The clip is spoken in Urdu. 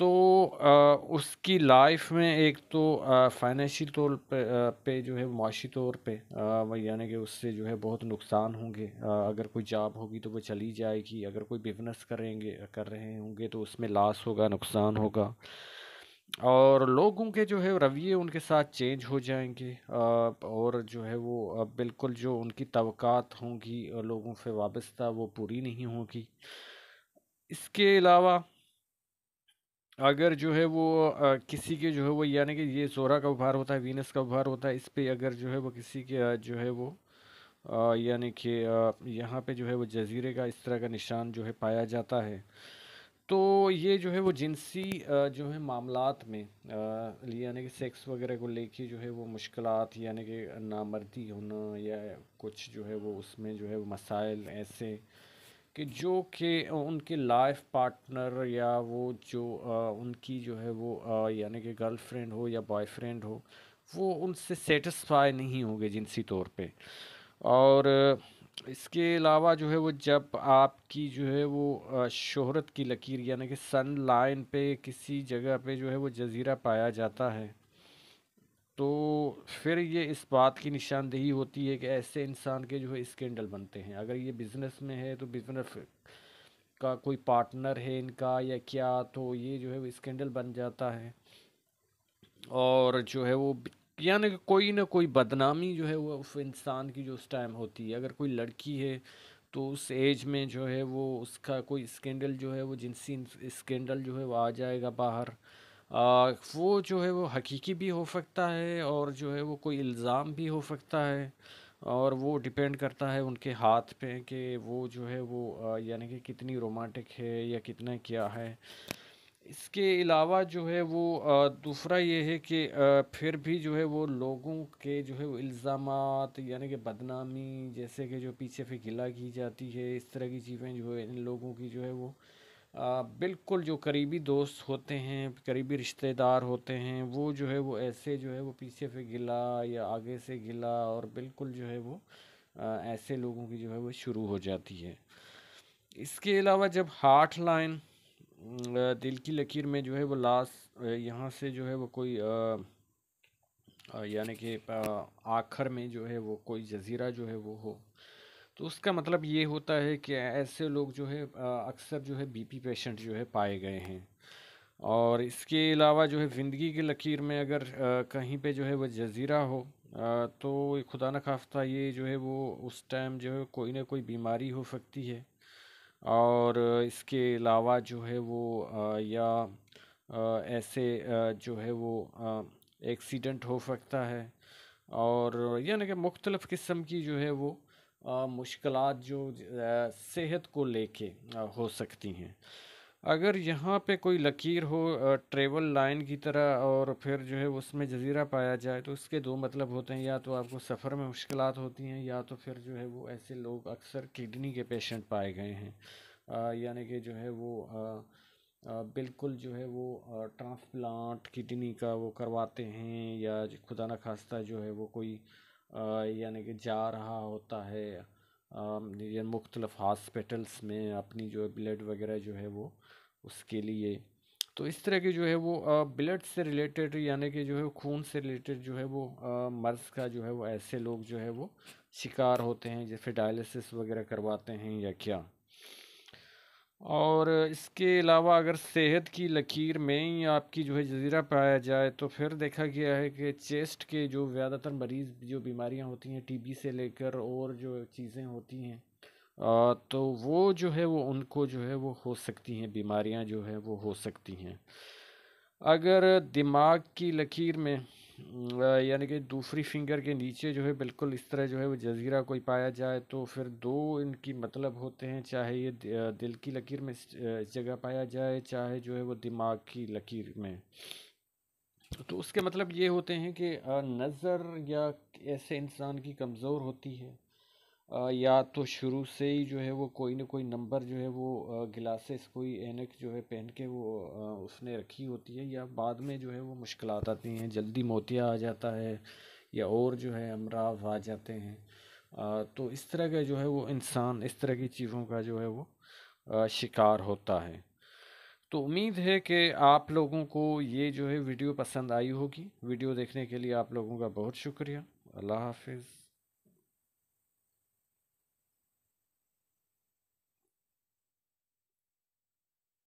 تو اس کی لائف میں ایک تو فائنینشیل طور پہ جو ہے معاشی طور پہ یعنی کہ اس سے جو ہے بہت نقصان ہوں گے. اگر کوئی جاب ہوگی تو وہ چلی جائے گی. اگر کوئی بزنس کر رہے ہوں گے تو اس میں لاس ہوگا، نقصان ہوگا. اور لوگوں کے جو ہے رویے ان کے ساتھ چینج ہو جائیں گے. اور جو ہے وہ بالکل جو ان کی توقعات ہوں گی لوگوں سے وابستہ، وہ پوری نہیں ہوگی. اس کے علاوہ اگر جو ہے وہ کسی کے جو ہے وہ یعنی کہ یہ زورا کا ابھار ہوتا ہے، وینس کا ابھار ہوتا ہے، اس پہ اگر جو ہے وہ کسی کے جو ہے وہ یعنی کہ یہاں پہ جو ہے وہ جزیرے کا اس طرح کا نشان جو ہے پایا جاتا ہے، تو یہ جو ہے وہ جنسی جو ہے معاملات میں یعنی کہ سیکس وغیرہ کو لے کے جو ہے وہ مشکلات، یعنی کہ نامردی ہونا یا کچھ جو ہے وہ اس میں جو ہے وہ مسائل ایسے کہ جو کہ ان کے لائف پارٹنر یا وہ جو ان کی جو ہے وہ یعنی کہ گرل فرینڈ ہو یا بوائے فرینڈ ہو، وہ ان سے سیٹسفائی نہیں ہوں گے جنسی طور پہ. اور اس کے علاوہ جو ہے وہ جب آپ کی جو ہے وہ شہرت کی لکیر یعنی کہ سن لائن پہ کسی جگہ پہ جو ہے وہ جزیرہ پایا جاتا ہے، تو پھر یہ اس بات کی نشاندہی ہوتی ہے کہ ایسے انسان کے جو ہے اسکینڈل بنتے ہیں. اگر یہ بزنس میں ہے تو بزنس کا کوئی پارٹنر ہے ان کا یا کیا، تو یہ جو ہے وہ اسکینڈل بن جاتا ہے. اور جو ہے وہ یعنی کہ کوئی نہ کوئی بدنامی جو ہے وہ اس انسان کی جو اس ٹائم ہوتی ہے. اگر کوئی لڑکی ہے تو اس ایج میں جو ہے وہ اس کا کوئی اسکینڈل جو ہے وہ جنسی اسکینڈل جو ہے وہ آ جائے گا باہر. وہ جو ہے وہ حقیقی بھی ہو سکتا ہے اور جو ہے وہ کوئی الزام بھی ہو سکتا ہے. اور وہ ڈپینڈ کرتا ہے ان کے ہاتھ پہ کہ وہ جو ہے وہ یعنی کہ کتنی رومانٹک ہے یا کتنا کیا ہے. اس کے علاوہ جو ہے وہ دوسرا یہ ہے کہ پھر بھی جو ہے وہ لوگوں کے جو ہے وہ الزامات یعنی کہ بدنامی، جیسے کہ جو پیچھے سے گلہ کی جاتی ہے، اس طرح کی چیزیں جو ہے ان لوگوں کی جو ہے وہ بالکل جو قریبی دوست ہوتے ہیں، قریبی رشتہ دار ہوتے ہیں، وہ جو ہے وہ ایسے جو ہے وہ پیچھے سے گلا یا آگے سے گلا اور بالکل جو ہے وہ ایسے لوگوں کی جو ہے وہ شروع ہو جاتی ہے. اس کے علاوہ جب ہارٹ لائن دل کی لکیر میں جو ہے وہ یہاں سے جو ہے وہ کوئی یعنی کہ آخر میں جو ہے وہ کوئی جزیرہ جو ہے وہ ہو، تو اس کا مطلب یہ ہوتا ہے کہ ایسے لوگ جو ہے اکثر جو ہے بی پی پیشنٹ جو ہے پائے گئے ہیں. اور اس کے علاوہ جو ہے زندگی کی لکیر میں اگر کہیں پہ جو ہے وہ جزیرہ ہو، تو خدا نخواستہ یہ جو ہے وہ اس ٹائم جو ہے کوئی نہ کوئی بیماری ہو سکتی ہے. اور اس کے علاوہ جو ہے وہ یا ایسے جو ہے وہ ایکسیڈنٹ ہو سکتا ہے. اور یعنی کہ مختلف قسم کی جو ہے وہ مشکلات جو صحت کو لے کے ہو سکتی ہیں. اگر یہاں پہ کوئی لکیر ہو ٹریول لائن کی طرح اور پھر جو ہے اس میں جزیرہ پایا جائے، تو اس کے دو مطلب ہوتے ہیں: یا تو آپ کو سفر میں مشکلات ہوتی ہیں، یا تو پھر جو ہے وہ ایسے لوگ اکثر کڈنی کے پیشنٹ پائے گئے ہیں. یعنی کہ جو ہے وہ بالکل جو ہے وہ ٹرانسپلانٹ کڈنی کا وہ کرواتے ہیں، یا خدا نخواستہ جو ہے وہ کوئی یعنی کہ جا رہا ہوتا ہے یا مختلف ہاسپٹلس میں اپنی جو بلڈ وغیرہ جو ہے وہ اس کے لیے. تو اس طرح کے جو ہے وہ بلڈ سے ریلیٹڈ یعنی کہ جو ہے خون سے ریلیٹڈ جو ہے وہ مرض کا جو ہے وہ ایسے لوگ جو ہے وہ شکار ہوتے ہیں، جیسے ڈائلسس وغیرہ کرواتے ہیں یا کیا. اور اس کے علاوہ اگر صحت کی لکیر میں ہی آپ کی جو ہے جزیرہ پایا جائے، تو پھر دیکھا گیا ہے کہ چیسٹ کے جو زیادہ تر مریض جو بیماریاں ہوتی ہیں ٹی بی سے لے کر اور جو چیزیں ہوتی ہیں، تو وہ جو ہے وہ ان کو جو ہے وہ ہو سکتی ہیں، بیماریاں جو ہے وہ ہو سکتی ہیں. اگر دماغ کی لکیر میں یعنی کہ دوسری فنگر کے نیچے جو ہے بالکل اس طرح جو ہے وہ جزیرہ کوئی پایا جائے، تو پھر دو ان کی مطلب ہوتے ہیں: چاہے یہ دل کی لکیر میں اس جگہ پایا جائے، چاہے جو ہے وہ دماغ کی لکیر میں. تو اس کے مطلب یہ ہوتے ہیں کہ نظر یا ایسے انسان کی کمزور ہوتی ہے، یا تو شروع سے ہی جو ہے وہ کوئی نہ کوئی نمبر جو ہے وہ گلاسز کوئی اینک جو ہے پہن کے وہ اس نے رکھی ہوتی ہے، یا بعد میں جو ہے وہ مشکلات آتی ہیں، جلدی موتیا آ جاتا ہے یا اور جو ہے امراض آ جاتے ہیں. تو اس طرح کا جو ہے وہ انسان اس طرح کی چیزوں کا جو ہے وہ شکار ہوتا ہے. تو امید ہے کہ آپ لوگوں کو یہ جو ہے ویڈیو پسند آئی ہوگی. ویڈیو دیکھنے کے لیے آپ لوگوں کا بہت شکریہ. اللہ حافظ.